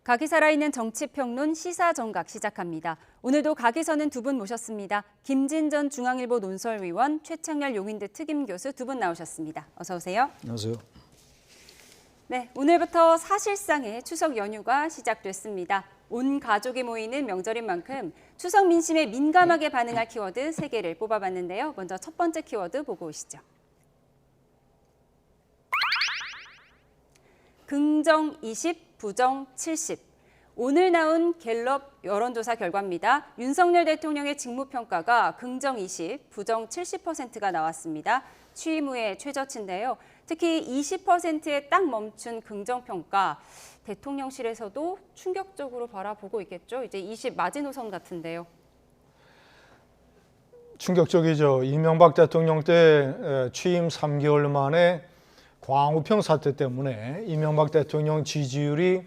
각이 살아있는 정치평론 시사정각 시작합니다. 오늘도 각에서는 두 분 모셨습니다. 김진전 중앙일보 논설위원, 최창렬 용인대 특임교수 두 분 나오셨습니다. 어서 오세요. 안녕하세요. 네, 오늘부터 사실상의 추석 연휴가 시작됐습니다. 온 가족이 모이는 명절인 만큼 추석 민심에 민감하게 반응할 키워드 3개를 뽑아봤는데요. 먼저 첫 번째 키워드 보고 오시죠. 긍정 20, 부정 70. 오늘 나온 갤럽 여론조사 결과입니다. 윤석열 대통령의 직무평가가 긍정 20, 부정 70%가 나왔습니다. 취임 후의 최저치인데요. 특히 20%에 딱 멈춘 긍정평가, 대통령실에서도 충격적으로 바라보고 있겠죠. 이제 20 마지노선 같은데요. 충격적이죠. 이명박 대통령 때 취임 3개월 만에 광우병 사태 때문에 이명박 대통령 지지율이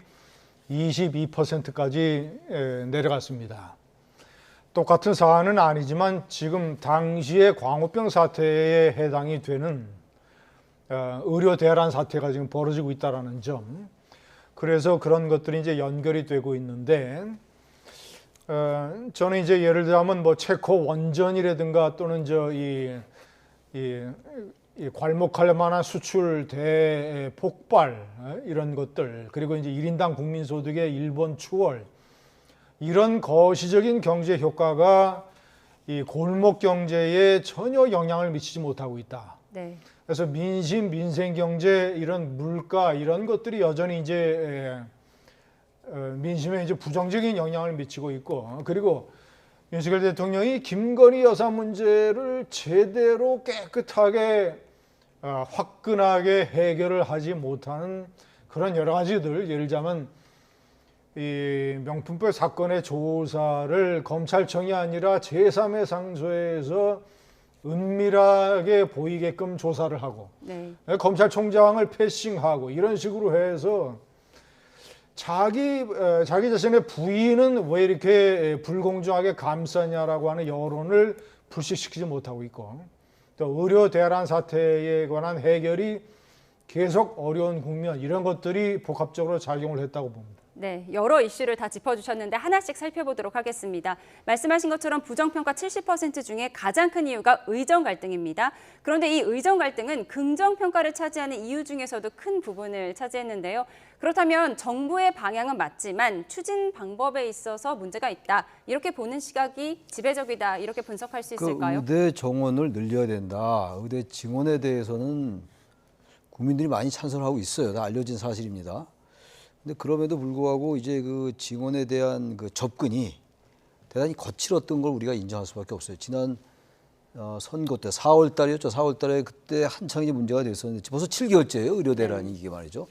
22%까지 내려갔습니다. 똑같은 사안은 아니지만 지금 당시에 광우병 사태에 해당이 되는 의료 대란 사태가 지금 벌어지고 있다는 점. 그래서 그런 것들이 이제 연결이 되고 있는데 저는 이제 예를 들자면 뭐 체코 원전이라든가 또는 이 괄목할 만한 수출 대폭발 이런 것들, 그리고 이제 1인당 국민소득의 일본 추월, 이런 거시적인 경제 효과가 이 골목 경제에 전혀 영향을 미치지 못하고 있다. 네. 그래서 민심, 민생 경제, 이런 물가 이런 것들이 여전히 이제 민심에 이제 부정적인 영향을 미치고 있고, 그리고 윤석열 대통령이 김건희 여사 문제를 제대로 깨끗하게 화끈하게 해결을 하지 못하는 그런 여러 가지들, 예를 들자면 이 명품백 사건의 조사를 검찰청이 아니라 제3의 상소에서 은밀하게 보이게끔 조사를 하고, 네. 검찰총장을 패싱하고 이런 식으로 해서 자기 자신의 부인은 왜 이렇게 불공정하게 감싸냐라고 하는 여론을 불식시키지 못하고 있고, 또 의료 대란 사태에 관한 해결이 계속 어려운 국면, 이런 것들이 복합적으로 작용을 했다고 봅니다. 네, 여러 이슈를 다 짚어주셨는데 하나씩 살펴보도록 하겠습니다. 말씀하신 것처럼 부정평가 70% 중에 가장 큰 이유가 의정 갈등입니다. 그런데 이 의정 갈등은 긍정평가를 차지하는 이유 중에서도 큰 부분을 차지했는데요. 그렇다면 정부의 방향은 맞지만 추진 방법에 있어서 문제가 있다, 이렇게 보는 시각이 지배적이다, 이렇게 분석할 수 있을까요? 의대 정원을 늘려야 된다. 의대 증원에 대해서는 국민들이 많이 찬성하고 있어요. 다 알려진 사실입니다. 근데 그럼에도 불구하고 이제 그 증원에 대한 그 접근이 대단히 거칠었던 걸 우리가 인정할 수밖에 없어요. 지난 선거 때 4월 달이었죠. 4월 달에 그때 한창 이제 문제가 됐었는데 벌써 7개월째예요. 의료 대란이 이게 말이죠.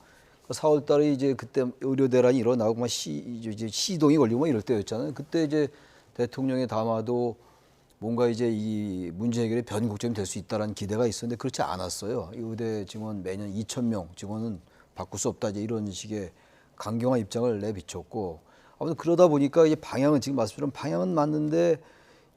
4월 달에 이제 그때 의료 대란이 일어나고 막 이제 시동이 걸리고 막 이럴 때였잖아요. 그때 이제 대통령의 담화도 뭔가 이제 이 문제 해결의 변곡점이 될 수 있다라는 기대가 있었는데 그렇지 않았어요. 이 의대 증원 매년 2,000명 증원은 바꿀 수 없다, 이제 이런 식의 강경한 입장을 내비쳤고, 아무튼 그러다 보니까 이제 방향은 지금 말씀처럼 방향은 맞는데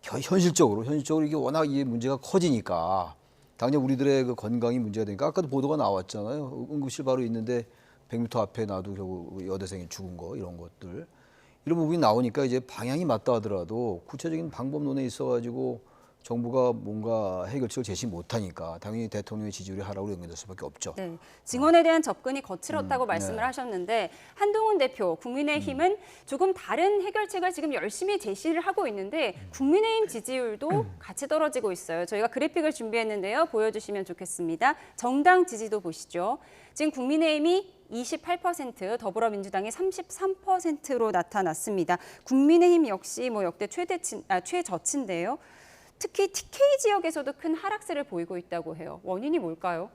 현실적으로 이게 워낙 이 문제가 커지니까 당장 우리들의 그 건강이 문제가 되니까, 아까도 보도가 나왔잖아요. 응급실 바로 있는데 100m 앞에 놔도 결국 여대생이 죽은 거, 이런 것들, 이런 부분이 나오니까 이제 방향이 맞다 하더라도 구체적인 방법론에 있어가지고 정부가 뭔가 해결책을 제시 못하니까 당연히 대통령의 지지율이 하락으로 연결될 수밖에 없죠. 네, 증원에 대한 접근이 거칠었다고 말씀을 하셨는데, 한동훈 대표, 국민의힘은 조금 다른 해결책을 지금 열심히 제시를 하고 있는데 국민의힘 지지율도 같이 떨어지고 있어요. 저희가 그래픽을 준비했는데요. 보여주시면 좋겠습니다. 정당 지지도 보시죠. 지금 국민의힘이 28%, 더불어민주당이 33%로 나타났습니다. 국민의힘 역시 뭐 역대 최저치인데요. 특히 TK 지역에서도 큰 하락세를 보이고 있다고 해요. 원인이 뭘까요?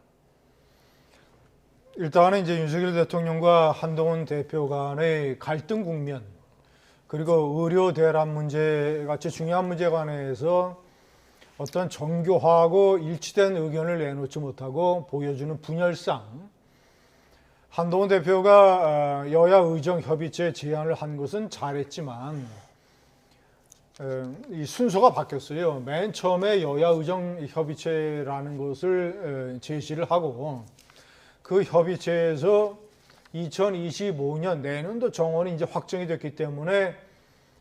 일단은 이제 윤석열 대통령과 한동훈 대표 간의 갈등 국면, 그리고 의료 대란 문제 같이 중요한 문제에 관해서 어떤 정교하고 일치된 의견을 내놓지 못하고 보여주는 분열상, 한동훈 대표가 여야 의정 협의체 제안을 한 것은 잘했지만 이 순서가 바뀌었어요. 맨 처음에 여야 의정 협의체라는 것을 제시를 하고 그 협의체에서 2025년 내년도 정원이 이제 확정이 됐기 때문에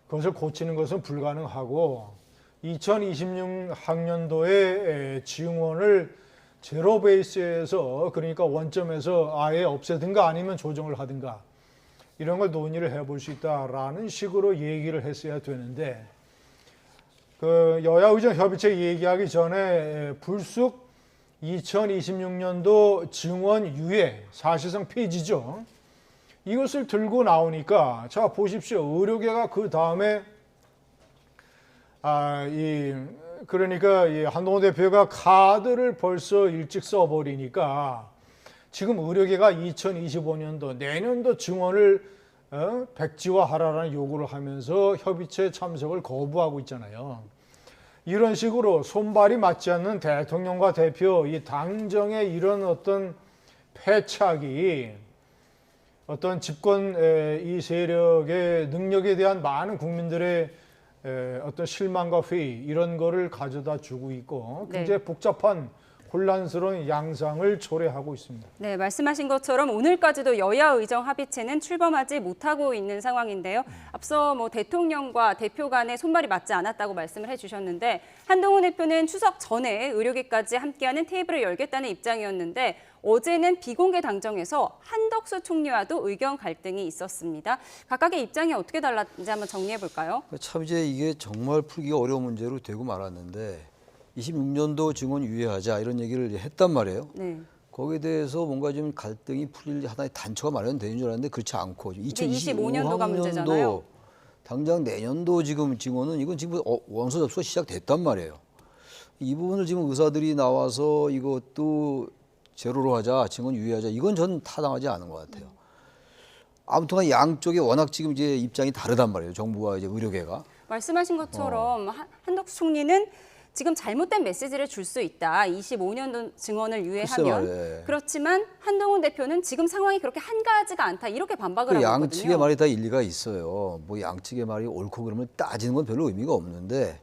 그것을 고치는 것은 불가능하고 2026학년도에 증원을 제로 베이스에서 그러니까 원점에서 아예 없애든가 아니면 조정을 하든가 이런 걸 논의를 해볼 수 있다라는 식으로 얘기를 했어야 되는데 그 여야 의정 협의체 얘기하기 전에 불쑥 2026년도 증원 유예 사실상 폐지죠. 이것을 들고 나오니까 자 보십시오. 의료계가 그 다음에 그러니까 이 한동훈 대표가 카드를 벌써 일찍 써버리니까 지금 의료계가 2025년도 내년도 증원을 백지화하라는 요구를 하면서 협의체 참석을 거부하고 있잖아요. 이런 식으로 손발이 맞지 않는 대통령과 대표 이 당정의 이런 어떤 패착이 어떤 집권 이 세력의 능력에 대한 많은 국민들의 어떤 실망과 회의 이런 거를 가져다 주고 있고 굉장히 복잡한 혼란스러운 양상을 초래하고 있습니다. 네, 말씀하신 것처럼 오늘까지도 여야 의정 합의체는 출범하지 못하고 있는 상황인데요. 앞서 대통령과 대표 간의 손발이 맞지 않았다고 말씀을 해주셨는데 한동훈 대표는 추석 전에 의료계까지 함께하는 테이블을 열겠다는 입장이었는데 어제는 비공개 당정에서 한덕수 총리와도 의견 갈등이 있었습니다. 각각의 입장이 어떻게 달랐는지 한번 정리해 볼까요? 참 이제 이게 정말 풀기가 어려운 문제로 되고 말았는데 26년도 증원 유예하자 이런 얘기를 했단 말이에요. 네. 거기에 대해서 뭔가 좀 갈등이 풀릴 하나의 단초가 마련되는 줄 알았는데 그렇지 않고 2025년도가 문제잖아요. 당장 내년도 지금 증원은 이건 지금 원서 접수가 시작됐단 말이에요. 이 부분을 지금 의사들이 나와서 이것도 제로로 하자, 증원 유예하자 이건 전 타당하지 않은 것 같아요. 아무튼 양쪽에 워낙 지금 이제 입장이 다르단 말이에요. 정부와 이제 의료계가. 말씀하신 것처럼 한덕수 총리는 지금 잘못된 메시지를 줄 수 있다. 25년도 증원을 유예하면. 그렇지만 한동훈 대표는 지금 상황이 그렇게 한가하지가 않다. 이렇게 반박을 하고 있거든요. 양측의 말이 다 일리가 있어요. 뭐 양측의 말이 옳고 그름을 따지는 건 별로 의미가 없는데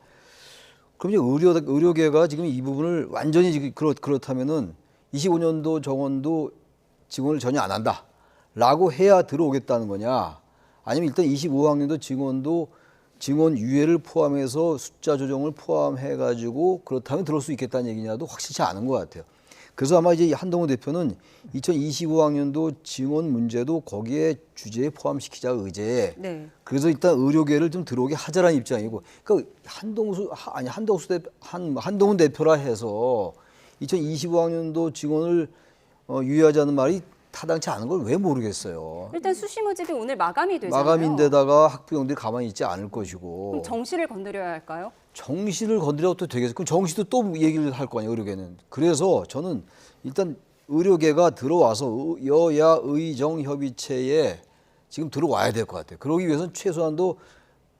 그럼 이제 의료계가 지금 이 부분을 완전히 지금 그렇다면은 25년도 정원도 증원을 전혀 안 한다라고 해야 들어오겠다는 거냐? 아니면 일단 25학년도 증원 유예를 포함해서 숫자 조정을 포함해가지고 그렇다면 들어올 수 있겠다는 얘기냐도 확실치 않은 것 같아요. 그래서 아마 이제 한동훈 대표는 2025학년도 증원 문제도 거기에 주제에 포함시키자 의제에. 네. 그래서 일단 의료계를 좀 들어오게 하자라는 입장이고, 그러니까 한동훈 대표라 해서 2025학년도 증원을 유예하자는 말이 타당치 않은 걸 왜 모르겠어요. 일단 수시 모집이 오늘 마감이 되잖아요. 마감인데다가 학부형들이 가만히 있지 않을 것이고. 그럼 정시를 건드려야 할까요? 정시를 건드려도 되겠어요. 그럼 정시도 또 얘기를 할 거 아니에요, 의료계는. 그래서 저는 일단 의료계가 들어와서 여야 의정협의체에 지금 들어와야 될 것 같아요. 그러기 위해서는 최소한도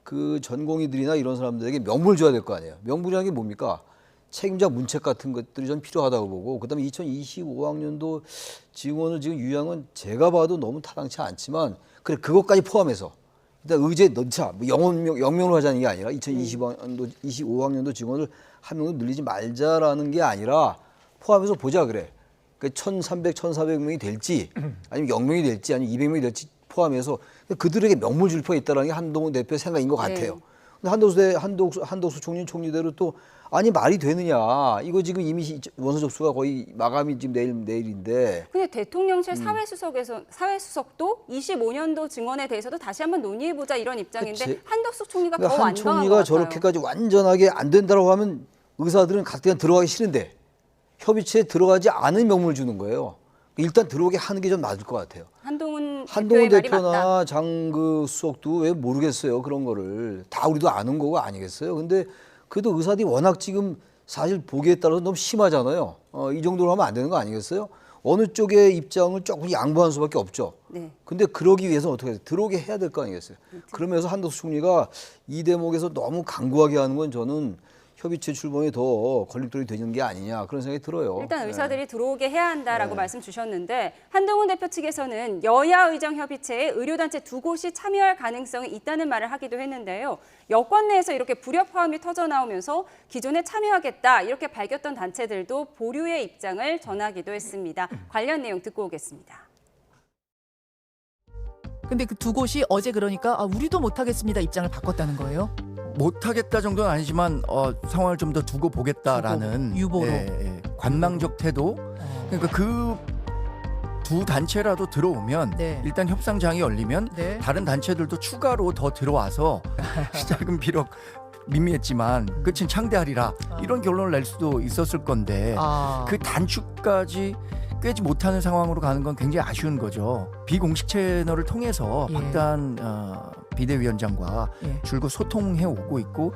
그 전공의들이나 이런 사람들에게 명분을 줘야 될 거 아니에요. 명분이라는 게 뭡니까? 책임자 문책 같은 것들이 좀 필요하다고 보고 그다음에 2025학년도 증원을 지금 유예한 건 제가 봐도 너무 타당치 않지만 그래 그것까지 포함해서 일단 의제 넣자 뭐 영명으로 하자는 게 아니라 25학년도 증원을 한 명도 늘리지 말자라는 게 아니라 포함해서 보자 그래. 그러니까 1,300, 1,400명이 될지 아니면 0명이 될지 아니면 200명이 될지 포함해서 그들에게 명분을 줄 필요가 있다는 게 한동훈 대표의 생각인 것 같아요. 근데 한덕수 총리대로 또 아니 말이 되느냐. 이거 지금 이미 원서 접수가 거의 마감이 지금 내일인데. 근데 대통령실 사회수석도 25년도 증원에 대해서도 다시 한번 논의해보자 이런 입장인데 한덕수 총리가 그러니까 더 한 완강한 것 총리가 같아요. 저렇게까지 완전하게 안 된다고 하면 의사들은 각각 들어가기 싫은데 협의체에 들어가지 않은 명분을 주는 거예요. 일단 들어오게 하는 게 좀 맞을 것 같아요. 한동훈 대표나 장 수석도 왜 모르겠어요. 그런 거를. 다 우리도 아는 거고 아니겠어요. 근데 그래도 의사들이 워낙 지금 사실 보기에 따라서 너무 심하잖아요. 이 정도로 하면 안 되는 거 아니겠어요? 어느 쪽의 입장을 조금 양보할 수밖에 없죠. 네. 근데 그러기 위해서 어떻게 해야 돼? 들어오게 해야 될 거 아니겠어요? 그러면서 한덕수 총리가 이 대목에서 너무 강구하게 하는 건 저는 협의체 출범이 더 걸림돌이 되는 게 아니냐 그런 생각이 들어요. 일단 의사들이 들어오게 해야 한다라고 말씀 주셨는데 한동훈 대표 측에서는 여야 의정 협의체에 의료단체 두 곳이 참여할 가능성이 있다는 말을 하기도 했는데요. 여권 내에서 이렇게 불협화음이 터져나오면서 기존에 참여하겠다 이렇게 밝혔던 단체들도 보류의 입장을 전하기도 했습니다. 관련 내용 듣고 오겠습니다. 근데 그 두 곳이 어제 그러니까 우리도 못하겠습니다 입장을 바꿨다는 거예요? 못하겠다 정도는 아니지만 상황을 좀 더 두고 보겠다라는 유보로. 관망적 태도. 그러니까 그 두 단체라도 들어오면 네. 일단 협상장이 열리면 네. 다른 단체들도 추가로 더 들어와서 시작은 비록 미미했지만 끝은 창대하리라 이런 결론을 낼 수도 있었을 건데 그 단축까지 꿰지 못하는 상황으로 가는 건 굉장히 아쉬운 거죠. 비공식 채널을 통해서 예. 박단 비대위원장과 예. 줄곧 소통해 오고 있고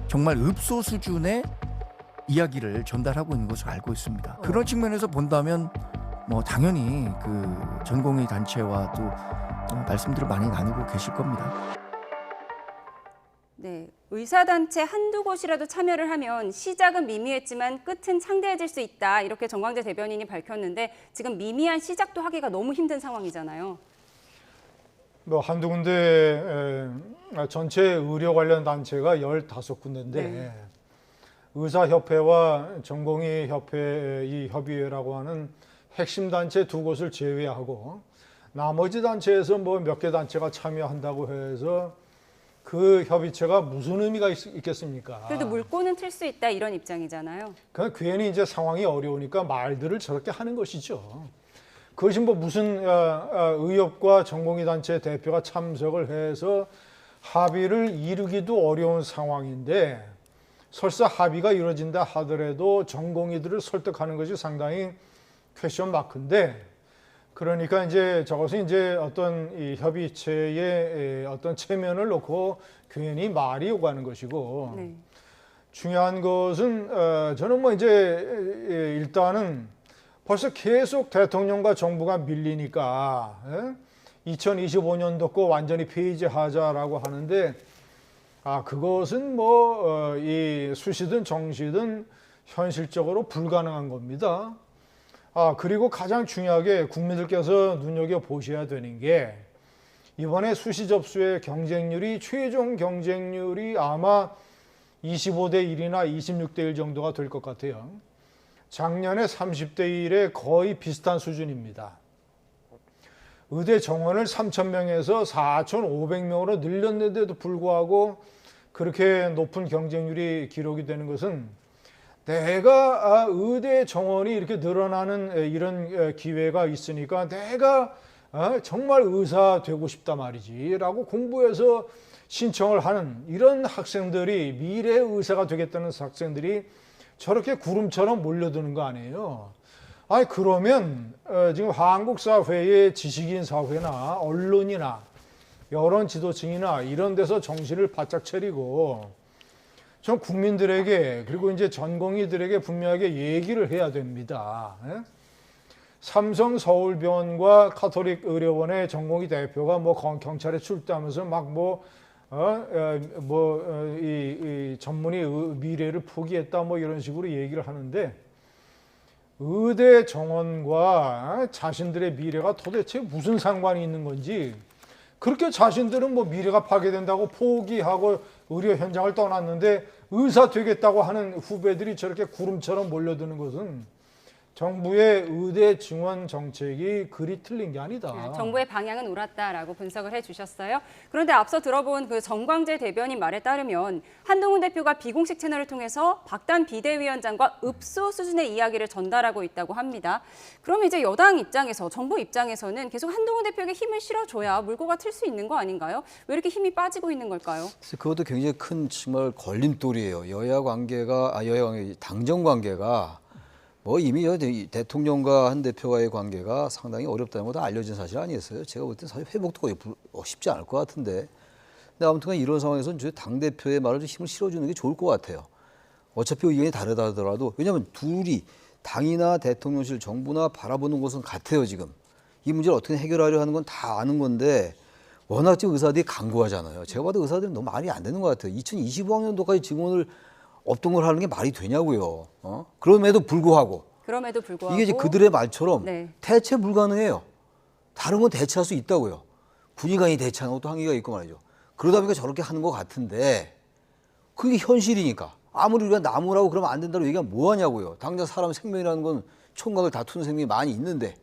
정말 읍소 수준의 이야기를 전달하고 있는 것으로 알고 있습니다. 그런 측면에서 본다면 뭐 당연히 그 전공의 단체와 또 말씀들을 많이 나누고 계실 겁니다. 네, 의사단체 한두 곳이라도 참여를 하면 시작은 미미했지만 끝은 창대해질 수 있다. 이렇게 정광재 대변인이 밝혔는데 지금 미미한 시작도 하기가 너무 힘든 상황이잖아요. 뭐 한두 군데 전체 의료 관련 단체가 15군데인데 네. 의사협회와 전공의협회 이 협의회라고 하는 핵심 단체 두 곳을 제외하고 나머지 단체에서 뭐 몇 개 단체가 참여한다고 해서 그 협의체가 무슨 의미가 있겠습니까? 그래도 물꼬는 틀 수 있다 이런 입장이잖아요. 그냥 괜히 이제 상황이 어려우니까 말들을 저렇게 하는 것이죠. 그것이 뭐 무슨 의협과 전공의 단체 대표가 참석을 해서 합의를 이루기도 어려운 상황인데 설사 합의가 이루어진다 하더라도 전공의들을 설득하는 것이 상당히 퀘션 마크인데 그러니까 이제 저것은 이제 어떤 이 협의체의 어떤 체면을 놓고 괜히 말이 오가는 것이고 네. 중요한 것은 저는 뭐 이제 일단은 벌써 계속 대통령과 정부가 밀리니까 2025년도 거 완전히 폐지하자라고 하는데 그것은 뭐 이 수시든 정시든 현실적으로 불가능한 겁니다. 그리고 가장 중요하게 국민들께서 눈여겨보셔야 되는 게 이번에 수시 접수의 경쟁률이 최종 경쟁률이 아마 25대 1이나 26대 1 정도가 될 것 같아요. 작년에 30대 1에 거의 비슷한 수준입니다. 의대 정원을 3,000명에서 4,500명으로 늘렸는데도 불구하고 그렇게 높은 경쟁률이 기록이 되는 것은 내가 의대 정원이 이렇게 늘어나는 이런 기회가 있으니까 내가 정말 의사 되고 싶다 말이지 라고 공부해서 신청을 하는 이런 학생들이 미래 의사가 되겠다는 학생들이 저렇게 구름처럼 몰려드는 거 아니에요. 그러면 지금 한국 사회의 지식인 사회나 언론이나 여론 지도층이나 이런 데서 정신을 바짝 차리고 전 국민들에게 그리고 이제 전공의들에게 분명하게 얘기를 해야 됩니다. 삼성 서울병원과 카톨릭 의료원의 전공의 대표가 뭐 경찰에 출두하면서 막 이 전문의 미래를 포기했다 뭐 이런 식으로 얘기를 하는데 의대 정원과 자신들의 미래가 도대체 무슨 상관이 있는 건지 그렇게 자신들은 뭐 미래가 파괴된다고 포기하고 의료 현장을 떠났는데 의사 되겠다고 하는 후배들이 저렇게 구름처럼 몰려드는 것은 정부의 의대 증원 정책이 그리 틀린 게 아니다. 정부의 방향은 옳았다라고 분석을 해주셨어요. 그런데 앞서 들어본 그 정광재 대변인 말에 따르면 한동훈 대표가 비공식 채널을 통해서 박단 비대위원장과 읍소 수준의 이야기를 전달하고 있다고 합니다. 그럼 이제 여당 입장에서, 정부 입장에서는 계속 한동훈 대표에게 힘을 실어줘야 물꼬가 틀 수 있는 거 아닌가요? 왜 이렇게 힘이 빠지고 있는 걸까요? 그것도 굉장히 큰 정말 걸림돌이에요. 여야 관계가, 당정 관계가 뭐 이미 대통령과 한 대표와의 관계가 상당히 어렵다는 것도 알려진 사실 아니었어요. 제가 볼 때 사실 회복도 거의 쉽지 않을 것 같은데. 근데 아무튼 이런 상황에서는 당대표의 말을 좀 힘을 실어주는 게 좋을 것 같아요. 어차피 의견이 다르다 하더라도 왜냐하면 둘이 당이나 대통령실 정부나 바라보는 것은 같아요. 지금. 이 문제를 어떻게 해결하려 하는 건 다 아는 건데 워낙 지금 의사들이 강구하잖아요. 제가 봐도 의사들은 너무 말이 안 되는 것 같아요. 2025학년도까지 증원을 없던 걸 하는 게 말이 되냐고요. 그럼에도 불구하고 이게 이제 그들의 말처럼 대체 불가능해요. 다른 건 대체할 수 있다고요. 군의관이 대체하는 것도 한계가 있고 말이죠. 그러다 보니까 저렇게 하는 것 같은데 그게 현실이니까 아무리 우리가 나무라고 그러면 안 된다고 얘기하면 뭐 하냐고요. 당장 사람 생명이라는 건 총각을 다투는 생명이 많이 있는데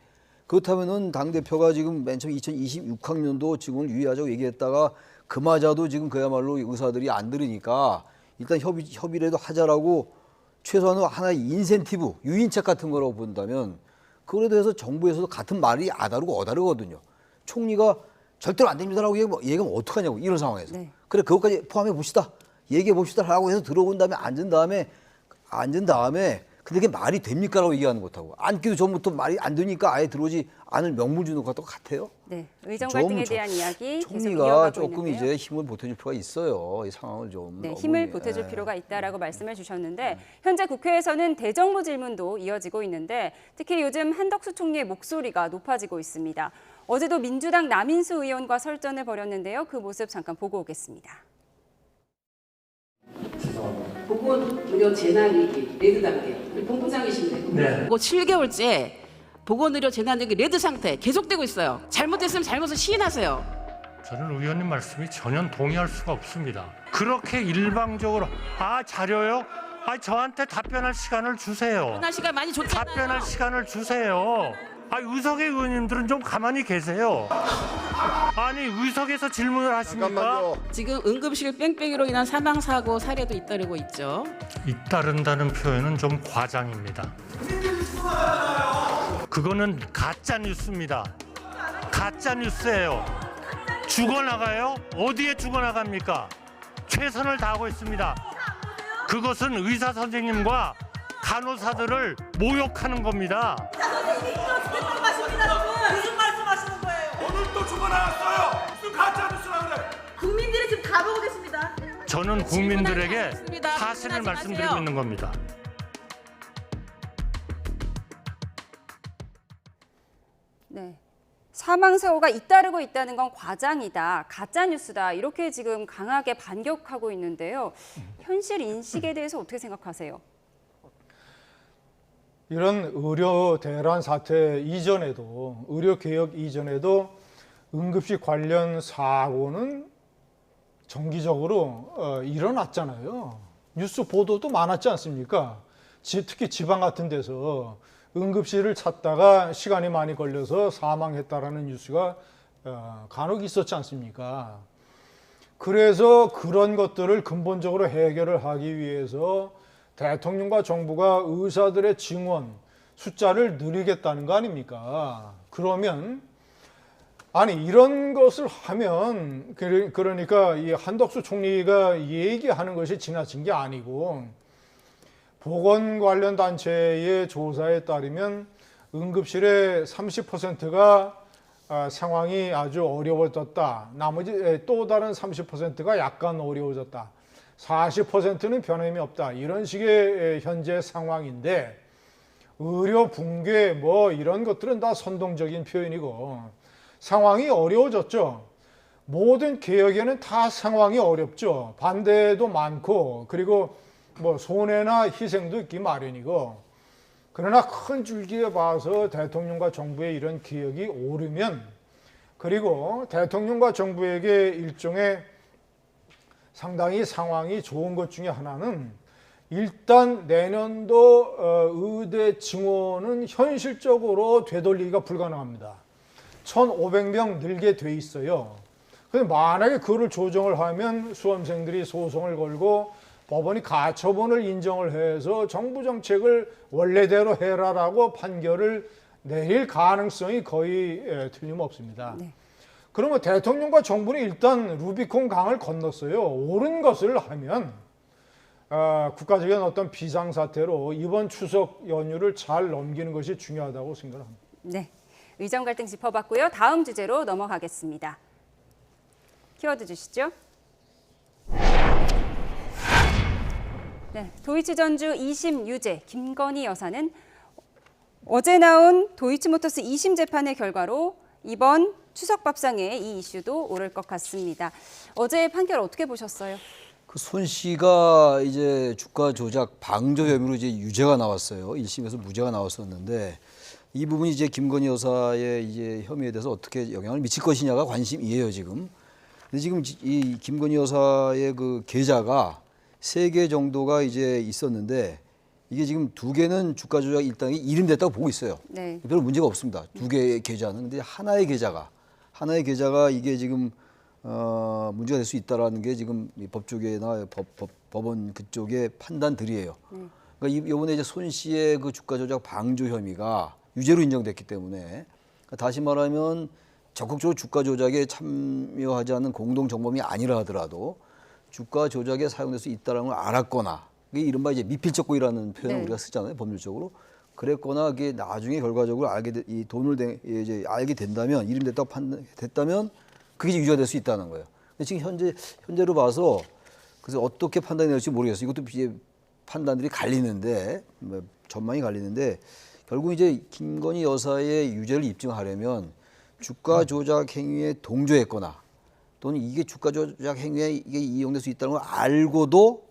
그렇다면은 당 대표가 지금 맨 처음 2026학년도 지원을 유예하자고 얘기했다가 그마저도 지금 그야말로 의사들이 안 들으니까 일단 협의라도 하자라고 최소한 하나의 인센티브, 유인책 같은 거라고 본다면 그거에 대해서 정부에서도 같은 말이 아다르고 어다르거든요. 총리가 절대로 안 됩니다라고 얘기하면 어떡하냐고 이런 상황에서. 네. 그래 그것까지 포함해 봅시다. 얘기해 봅시다라고 해서 들어본 다음에 앉은 다음에 근데 그게 말이 됩니까라고 얘기하는 것하고 앉기도 전부터 말이 안 되니까 아예 들어오지 않을 명분 주는 것과 똑같아요. 네, 의정 갈등에 대한 이야기 계속 총리가 이어가고 조금 있는데요. 이제 힘을 보태줄 필요가 있어요. 이 상황을 좀. 네, 너무, 힘을 보태줄 예. 필요가 있다라고 말씀을 주셨는데 현재 국회에서는 대정부 질문도 이어지고 있는데 특히 요즘 한덕수 총리의 목소리가 높아지고 있습니다. 어제도 민주당 남인수 의원과 설전을 벌였는데요. 그 모습 잠깐 보고 오겠습니다. 보건의료 재난위기 레드 단계 우리 본부장이신데 네. 7개월째 보건의료 재난위기 레드 상태 계속되고 있어요. 잘못했으면 잘못을 시인하세요. 저는 의원님 말씀이 전혀 동의할 수가 없습니다. 그렇게 일방적으로 자료요? 저한테 답변할 시간을 주세요. 답변할 시간 많이 줬잖아요. 답변할 시간을 주세요. 의석의 의원님들은 좀 가만히 계세요. 아니 의석에서 질문을 하십니까? 지금 응급실 뺑뺑이로 인한 사망 사고 사례도 잇따르고 있죠. 잇따른다는 표현은 좀 과장입니다. 그거는 가짜 뉴스입니다. 가짜 뉴스예요. 죽어나가요? 어디에 죽어나갑니까? 최선을 다하고 있습니다. 그것은 의사 선생님과 간호사들을 모욕하는 겁니다. 무슨 말씀하시는 거예요? 오늘 또 죽어나왔어요. 무슨 가짜 뉴스라 그래? 국민들이 지금 가보고 계십니다. 저는 국민들에게 질문하지 사실을 마세요. 말씀드리고 있는 겁니다. 네. 사망 사고가 잇따르고 있다는 건 과장이다, 가짜 뉴스다 이렇게 지금 강하게 반격하고 있는데요. 현실 인식에 대해서 어떻게 생각하세요? 이런 의료 대란 사태 이전에도 의료 개혁 이전에도 응급실 관련 사고는 정기적으로 일어났잖아요. 뉴스 보도도 많았지 않습니까? 특히 지방 같은 데서 응급실을 찾다가 시간이 많이 걸려서 사망했다라는 뉴스가 간혹 있었지 않습니까? 그래서 그런 것들을 근본적으로 해결을 하기 위해서 대통령과 정부가 의사들의 증원 숫자를 늘리겠다는 거 아닙니까? 그러면 이런 것을 하면 그러니까 이 한덕수 총리가 얘기하는 것이 지나친 게 아니고 보건 관련 단체의 조사에 따르면 응급실의 30%가 상황이 아주 어려워졌다. 나머지 또 다른 30%가 약간 어려워졌다. 40%는 변함이 없다. 이런 식의 현재 상황인데 의료 붕괴 이런 것들은 다 선동적인 표현이고 상황이 어려워졌죠. 모든 개혁에는 다 상황이 어렵죠. 반대도 많고 그리고 손해나 희생도 있기 마련이고 그러나 큰 줄기에 봐서 대통령과 정부의 이런 개혁이 오르면 그리고 대통령과 정부에게 일종의 상당히 상황이 좋은 것 중에 하나는 일단 내년도 의대 증원은 현실적으로 되돌리기가 불가능합니다. 1,500명 늘게 돼 있어요. 근데 만약에 그거를 조정을 하면 수험생들이 소송을 걸고 법원이 가처분을 인정을 해서 정부 정책을 원래대로 해라라고 판결을 내릴 가능성이 거의 틀림없습니다. 네. 그러면 대통령과 정부는 일단 루비콘 강을 건넜어요. 옳은 것을 하면 국가적인 어떤 비상사태로 이번 추석 연휴를 잘 넘기는 것이 중요하다고 생각합니다. 네, 의정 갈등 짚어봤고요. 다음 주제로 넘어가겠습니다. 키워드 주시죠. 네, 도이치전주 2심 유죄 김건희 여사는 어제 나온 도이치모터스 2심 재판의 결과로 이번 추석 밥상에 이 이슈도 오를 것 같습니다. 어제 판결 어떻게 보셨어요? 그 손 씨가 이제 주가 조작 방조 혐의로 이제 유죄가 나왔어요. 1심에서 무죄가 나왔었는데 이 부분이 이제 김건희 여사의 이제 혐의에 대해서 어떻게 영향을 미칠 것이냐가 관심이에요, 지금. 근데 지금 이 김건희 여사의 그 계좌가 3개 정도가 이제 있었는데 이게 지금 두 개는 주가 조작 일당이 이름됐다고 보고 있어요. 네. 별 문제가 없습니다. 두 개의 계좌는. 근데 하나의 계좌가 이게 지금 문제가 될 수 있다라는 게 지금 이 법조계나 법원 그쪽의 판단들이에요. 그러니까 이번에 이제 손 씨의 그 주가 조작 방조 혐의가 유죄로 인정됐기 때문에, 그러니까 다시 말하면 적극적으로 주가 조작에 참여하지 않는 공동 정범이 아니라 하더라도 주가 조작에 사용될 수 있다는 걸 알았거나, 이게 이른바 이제 미필적 고의라는 표현을 네. 우리가 쓰잖아요, 법률적으로. 그랬거나 그게 나중에 결과적으로 이 돈을 이제 알게 된다면, 이름됐다고 판단됐다면 그게 이제 유죄가 될 수 있다는 거예요. 근데 지금 현재로 봐서 그래서 어떻게 판단이 될지 모르겠어요. 이것도 이제 판단들이 갈리는데, 전망이 갈리는데, 결국 이제 김건희 여사의 유죄를 입증하려면 주가 조작 행위에 동조했거나 또는 이게 주가 조작 행위에 이게 이용될 수 있다는 걸 알고도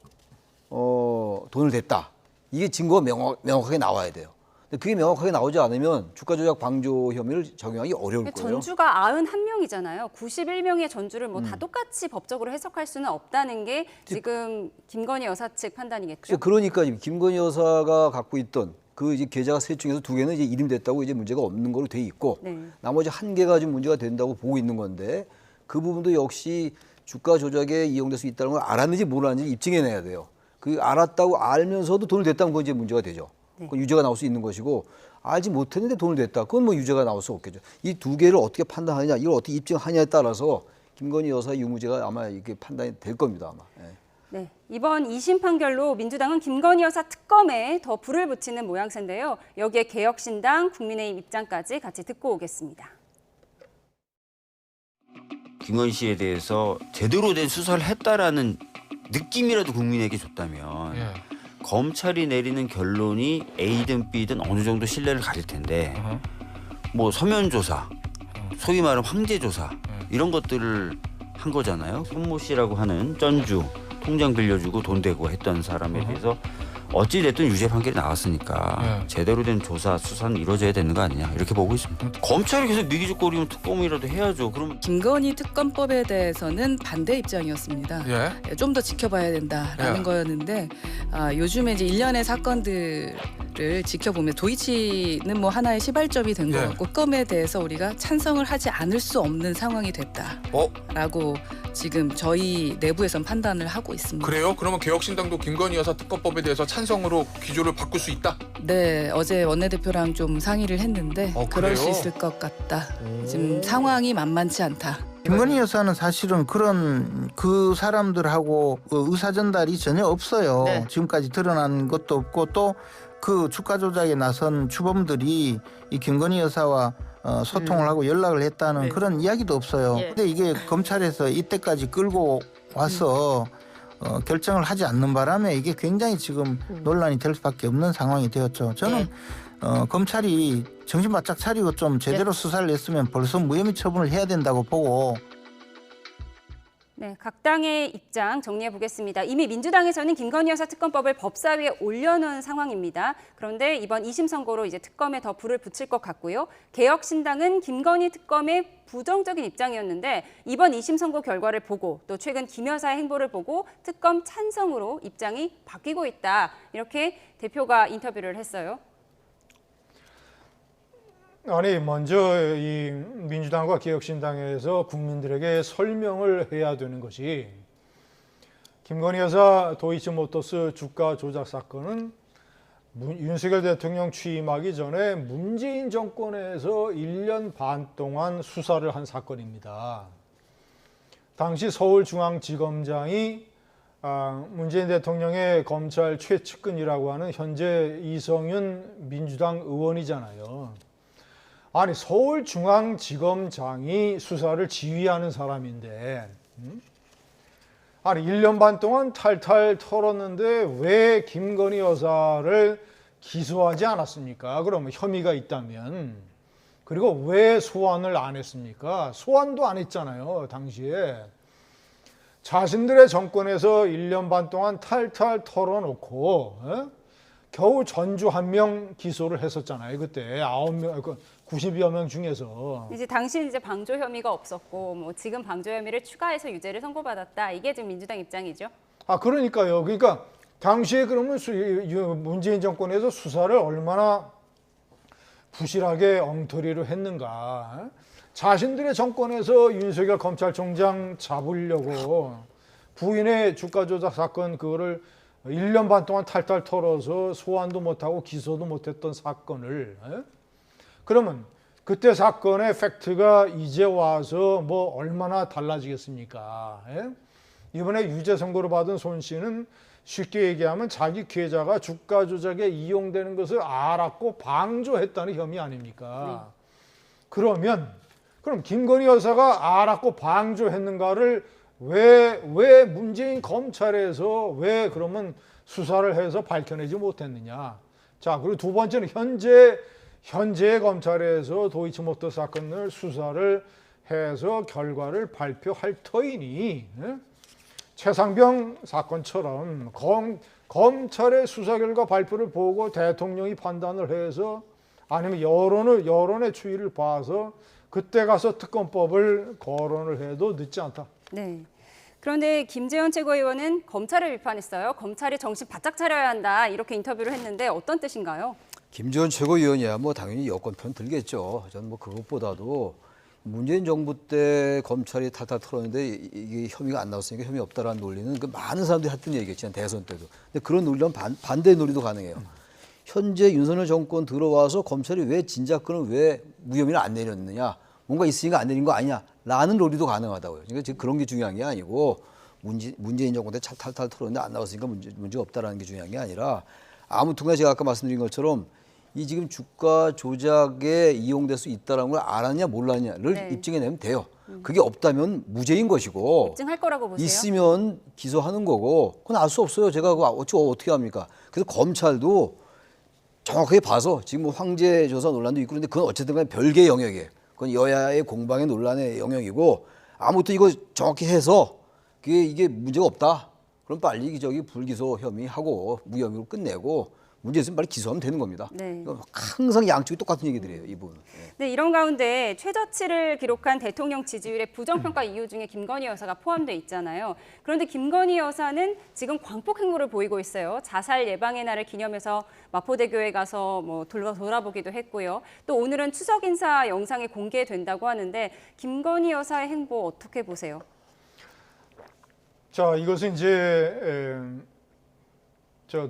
돈을 댔다. 이게 증거가 명확하게 나와야 돼요. 근데 그게 명확하게 나오지 않으면 주가 조작 방조 혐의를 적용하기 어려울 거예요. 전주가 91명이잖아요. 91명의 전주를 뭐 다 똑같이 법적으로 해석할 수는 없다는 게 지금 김건희 여사 측 판단이겠죠. 그러니까 지금 김건희 여사가 갖고 있던 그 이제 계좌 셋 중에서 두 개는 이제 이름됐다고 이제 문제가 없는 걸로 돼 있고, 네. 나머지 한 개가 좀 문제가 된다고 보고 있는 건데, 그 부분도 역시 주가 조작에 이용될 수 있다는 걸 알았는지 몰랐는지 입증해내야 돼요. 그 알았다고 알면서도 돈을 댔다면 그건 이제 문제가 되죠. 네. 그건 유죄가 나올 수 있는 것이고, 알지 못했는데 돈을 냈다. 그건 뭐 유죄가 나올 수 없겠죠. 이 두 개를 어떻게 판단하느냐, 이걸 어떻게 입증하냐에 따라서 김건희 여사의 유무죄가 아마 이게 판단이 될 겁니다, 아마. 예. 네, 이번 2심 판결로 민주당은 김건희 여사 특검에 더 불을 붙이는 모양새인데요. 여기에 개혁신당, 국민의힘 입장까지 같이 듣고 오겠습니다. 김건희 씨에 대해서 제대로 된 수사를 했다라는 느낌이라도 국민에게 줬다면 검찰이 내리는 결론이 A든 B든 어느 정도 신뢰를 가질 텐데 뭐 서면 조사, 소위 말하는 황제 조사 이런 것들을 한 거잖아요. 손모 씨라고 하는 전주 통장 빌려주고 돈 대고 했던 사람에 대해서 어찌 됐든 유죄 판결이 나왔으니까 제대로 된 조사 수사는 이루어져야 되는 거 아니냐 이렇게 보고 있습니다. 검찰이 계속 미기죽거리면 특검이라도 해야죠. 그럼 김건희 특검법에 대해서는 반대 입장이었습니다. 좀 더 지켜봐야 된다라는 거였는데 요즘에 이제 일련의 사건들을 지켜보면 도이치는 뭐 하나의 시발점이 된 것 같고 특검에 대해서 우리가 찬성을 하지 않을 수 없는 상황이 됐다라고 지금 저희 내부에선 판단을 하고 있습니다. 그래요? 그러면 개혁신당도 김건희 여사 특검법에 대해서 찬성으로 기조를 바꿀 수 있다? 네, 어제 원내대표랑 좀 상의를 했는데 그럴 수 있을 것 같다. 지금 상황이 만만치 않다. 김건희 여사는 사실은 그런 그 사람들하고 의사 전달이 전혀 없어요. 지금까지 드러난 것도 없고 또 그 주가 조작에 나선 주범들이 이 김건희 여사와 소통을 하고 연락을 했다는 그런 이야기도 없어요. 근데 이게 검찰에서 이때까지 끌고 와서 결정을 하지 않는 바람에 이게 굉장히 지금 논란이 될 수밖에 없는 상황이 되었죠. 저는 검찰이 정신 바짝 차리고 좀 제대로 수사를 했으면 벌써 무혐의 처분을 해야 된다고 보고. 네, 각 당의 입장 정리해 보겠습니다. 이미 민주당에서는 김건희 여사 특검법을 법사위에 올려놓은 상황입니다. 그런데 이번 2심 선고로 이제 특검에 더 불을 붙일 것 같고요. 개혁신당은 김건희 특검에 부정적인 입장이었는데 이번 2심 선고 결과를 보고 또 최근 김 여사의 행보를 보고 특검 찬성으로 입장이 바뀌고 있다. 이렇게 대표가 인터뷰를 했어요. 아니 먼저 이 민주당과 개혁신당에서 국민들에게 설명을 해야 되는 것이 김건희 여사 도이치모터스 주가 조작 사건은 윤석열 대통령 취임하기 전에 문재인 정권에서 1년 반 동안 수사를 한 사건입니다. 당시 서울중앙지검장이 문재인 대통령의 검찰 최측근이라고 하는 현재 이성윤 민주당 의원이잖아요. 아니 서울중앙지검장이 수사를 지휘하는 사람인데 아니 1년 반 동안 탈탈 털었는데 왜 김건희 여사를 기소하지 않았습니까? 그러면 혐의가 있다면. 그리고 왜 소환을 안 했습니까? 소환도 안 했잖아요, 당시에. 자신들의 정권에서 1년 반 동안 탈탈 털어놓고 겨우 전주 1명 기소를 했었잖아요. 그때 90여 명 중에서. 이제 당시 이제 방조 혐의가 없었고 뭐 지금 방조 혐의를 추가해서 유죄를 선고받았다. 이게 지금 민주당 입장이죠. 그러니까요. 그러니까 당시에 그러면 문재인 정권에서 수사를 얼마나 부실하게 엉터리로 했는가. 자신들의 정권에서 윤석열 검찰총장 잡으려고 부인의 주가 조작 사건 그거를 1년 반 동안 탈탈 털어서 소환도 못하고 기소도 못했던 사건을 그러면 그때 사건의 팩트가 이제 와서 뭐 얼마나 달라지겠습니까? 이번에 유죄 선고를 받은 손 씨는 쉽게 얘기하면 자기 계좌가 주가 조작에 이용되는 것을 알았고 방조했다는 혐의 아닙니까? 그럼 김건희 여사가 알았고 방조했는가를 왜 문재인 검찰에서 왜 그러면 수사를 해서 밝혀내지 못했느냐? 자, 그리고 두 번째는 현재 검찰에서 도이치모터 사건을 수사를 해서 결과를 발표할 터이니 최상병 사건처럼 검찰의 수사 결과 발표를 보고 대통령이 판단을 해서 아니면 여론의 추이를 봐서 그때 가서 특검법을 거론을 해도 늦지 않다. 네. 그런데 김재현 최고위원은 검찰을 비판했어요. 검찰이 정신 바짝 차려야 한다 이렇게 인터뷰를 했는데 어떤 뜻인가요? 김재현 최고위원이야 뭐 당연히 여권 편 들겠죠. 저는 뭐 그것보다도 문재인 정부 때 검찰이 탈탈 털었는데 이게 혐의가 안 나왔으니까 혐의 없다라는 논리는 그 많은 사람들이 했던 얘기겠지만 대선 때도. 근데 그런 논리는 반대 논리도 가능해요. 현재 윤석열 정권 들어와서 검찰이 왜 진작권을 왜 무혐의를 안 내렸느냐, 뭔가 있으니까 안 내린 거 아니냐라는 논리도 가능하다고요. 그러니까 지금 그런 게 중요한 게 아니고 문재인 정권 때 탈탈 털었는데 안 나왔으니까 문제 없다라는 게 중요한 게 아니라 아무튼간에 제가 아까 말씀드린 것처럼 이 지금 주가 조작에 이용될 수 있다는 걸 알았냐 몰랐냐를 입증해내면 돼요. 그게 없다면 무죄인 것이고 입증할 거라고 보세요? 있으면 기소하는 거고 그건 알 수 없어요. 제가 그거 어떻게 합니까? 그래서 검찰도 정확하게 봐서 지금 뭐 황제 조사 논란도 있고 그런데 그건 어쨌든 간에 별개의 영역이에요. 그건 여야의 공방의 논란의 영역이고 아무튼 이거 정확히 해서 이게 문제가 없다. 그럼 빨리 불기소 혐의하고 무혐의로 끝내고 문제 있으면 빨리 기소하면 되는 겁니다. 네. 항상 양쪽이 똑같은 얘기들이에요. 이 부분은. 네, 이런 가운데 최저치를 기록한 대통령 지지율의 부정평가 이유 중에 김건희 여사가 포함돼 있잖아요. 그런데 김건희 여사는 지금 광폭 행보를 보이고 있어요. 자살 예방의 날을 기념해서 마포대교에 가서 뭐 돌아보기도 했고요. 또 오늘은 추석 인사 영상이 공개된다고 하는데 김건희 여사의 행보 어떻게 보세요? 자, 이것은 이제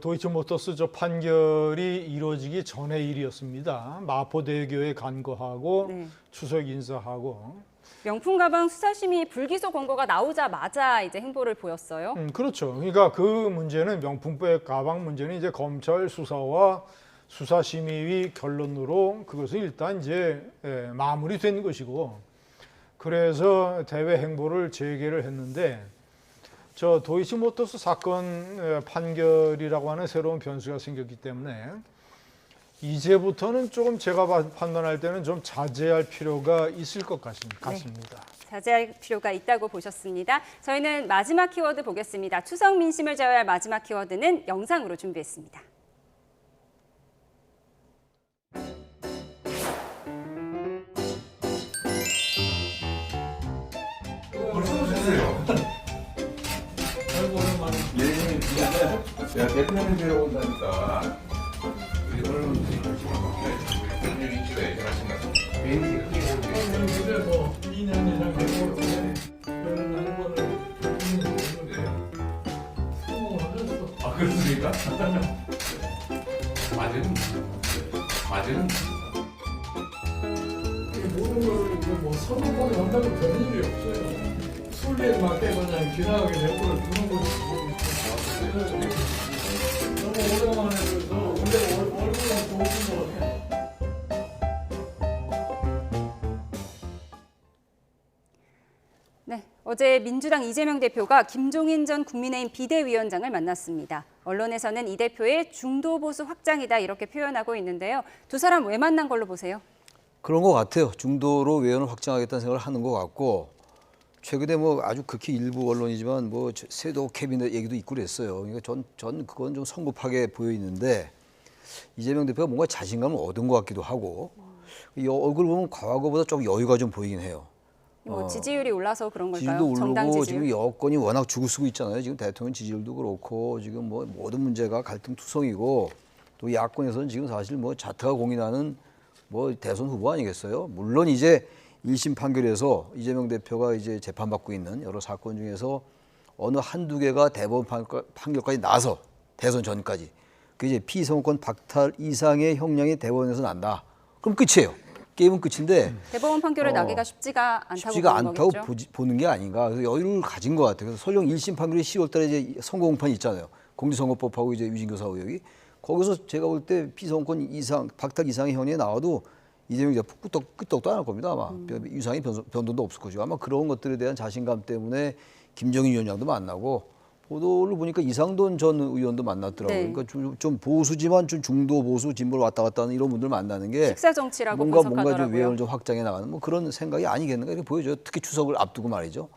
도이치모터스 판결이 이루어지기 전의 일이었습니다. 마포대교에 간거하고 추석 인사하고 명품 가방 수사심의 불기소 권고가 나오자마자 이제 행보를 보였어요. 그렇죠. 그러니까 그 문제는 명품백 가방 문제는 이제 검찰 수사와 수사심의위 결론으로 그것은 일단 이제 마무리된 것이고 그래서 대외 행보를 재개를 했는데. 도이치모터스 사건 판결이라고 하는 새로운 변수가 생겼기 때문에 이제부터는 조금 제가 판단할 때는 좀 자제할 필요가 있을 것 같습니다. 네, 자제할 필요가 있다고 보셨습니다. 저희는 마지막 키워드 보겠습니다. 추석 민심을 제어할 마지막 키워드는 영상으로 준비했습니다. 내가 대표님 뵈러 온다니까. 이거는 대표님 인기가 예전하신 것 같아요. 근데 뭐 2년 이상 되고 저는 한번을 아 그렇습니까? 맞은 모든 걸 뭐 선거권이 한다고 되는 일이 없어요. 술에 맞게 그냥 지나가게 내버려 두는 거지. 너무 오래만에 그래서 근데 얼굴은 좋은 것 같아. 네, 어제 민주당 이재명 대표가 김종인 전 국민의힘 비대위원장을 만났습니다. 언론에서는 이 대표의 중도 보수 확장이다 이렇게 표현하고 있는데요. 두 사람 왜 만난 걸로 보세요? 그런 것 같아요. 중도로 외연을 확장하겠다는 생각을 하는 것 같고 최근에 뭐 아주 극히 일부 언론이지만 뭐 섀도우 캐비넷 얘기도 있고 그랬어요. 그러니까 전 그건 좀 성급하게 보여 있는데 이재명 대표가 뭔가 자신감을 얻은 것 같기도 하고 이 얼굴 보면 과거보다 좀 여유가 좀 보이긴 해요. 뭐 지지율이 올라서 그런 걸까요? 지지율도 정당 오르고 지지율? 지금 여건이 워낙 죽을 쓰고 있잖아요. 지금 대통령 지지율도 그렇고 지금 뭐 모든 문제가 갈등투성이고 또 야권에서는 지금 사실 뭐 자타가 공인하는 뭐 대선 후보 아니겠어요? 물론 이제 1심 판결에서 이재명 대표가 이제 재판받고 있는 여러 사건 중에서 어느 한두 개가 대법원 판결까지 나서 대선 전까지 그 이제 피선거권 박탈 이상의 형량이 대법원에서 난다. 그럼 끝이에요. 게임은 끝인데 대법원 판결을 나기가 쉽지가 않다고 쉽지가 보는 않다고 거겠죠? 보는 게 아닌가. 그래서 여유를 가진 것 같아요. 그래서 설령 1심 판결이 10월달에 이제 선거 공판이 있잖아요. 공직선거법하고 이제 유진교사 의혹이 거기서 제가 볼 때 피선거권 이상 박탈 이상의 형량이 나와도 이재명 대표 끄떡도 안 할 겁니다. 아마 유상의 변동도 없을 거죠. 아마 그런 것들에 대한 자신감 때문에 김정인 위원장도 만나고 보도를 보니까 이상돈 전 의원도 만났더라고요. 네. 그러니까 좀 보수지만 좀 중도 보수 진보를 왔다 갔다 하는 이런 분들 만나는 게 식사 정치라고 뭔가 분석하더라고요. 좀 외연을 좀 확장해 나가는 뭐 그런 생각이 아니겠는가 이렇게 보여져요. 특히 추석을 앞두고 말이죠.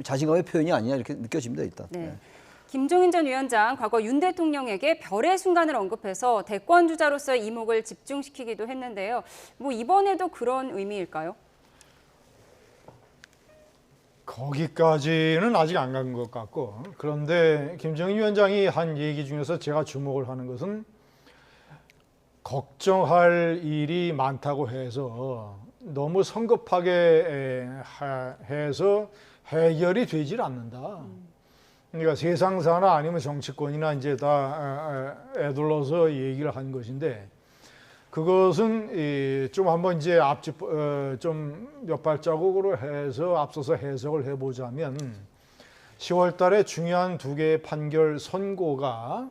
자신감의 표현이 아니냐 이렇게 느껴집니다 일단. 네. 네. 김종인 전 위원장 과거 윤 대통령에게 별의 순간을 언급해서 대권 주자로서의 이목을 집중시키기도 했는데요. 뭐 이번에도 그런 의미일까요? 거기까지는 아직 안 간 것 같고, 그런데 김정인 위원장이 한 얘기 중에서 제가 주목을 하는 것은 걱정할 일이 많다고 해서 너무 성급하게 해서 해결이 되질 않는다. 그러니까 세상사나 아니면 정치권이나 이제 다 애둘러서 얘기를 한 것인데, 그것은 좀 한번 이제 좀 몇 발자국으로 해서 앞서서 해석을 해보자면 10월달에 중요한 두 개의 판결 선고가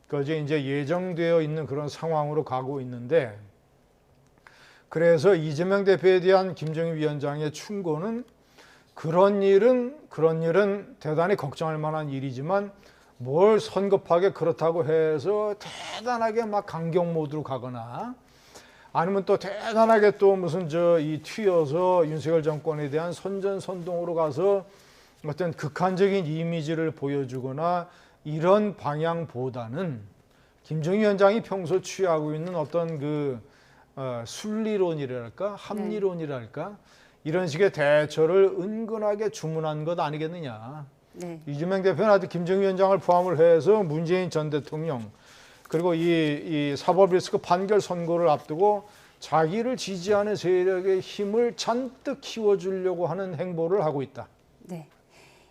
그제 이제 예정되어 있는 그런 상황으로 가고 있는데, 그래서 이재명 대표에 대한 김정인 위원장의 충고는 그런 일은 대단히 걱정할 만한 일이지만 뭘 성급하게 그렇다고 해서 대단하게 막 강경 모드로 가거나 아니면 또 대단하게 또 무슨 이 튀어서 윤석열 정권에 대한 선전선동으로 가서 어떤 극한적인 이미지를 보여주거나 이런 방향보다는 김정인 위원장이 평소 취하고 있는 어떤 그 순리론이랄까 합리론이랄까 이런 식의 대처를 은근하게 주문한 것 아니겠느냐. 네. 이재명 대표는 아직 김정인 위원장을 포함을 해서 문재인 전 대통령 그리고 이 사법 리스크 판결 선고를 앞두고 자기를 지지하는 세력의 힘을 잔뜩 키워주려고 하는 행보를 하고 있다. 네.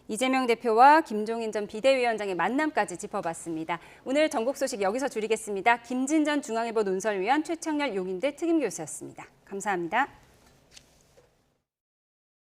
이재명 대표와 김종인 전 비대위원장의 만남까지 짚어봤습니다. 오늘 전국 소식 여기서 줄이겠습니다. 김진전 중앙일보 논설위원, 최창렬 용인대 특임교수였습니다. 감사합니다.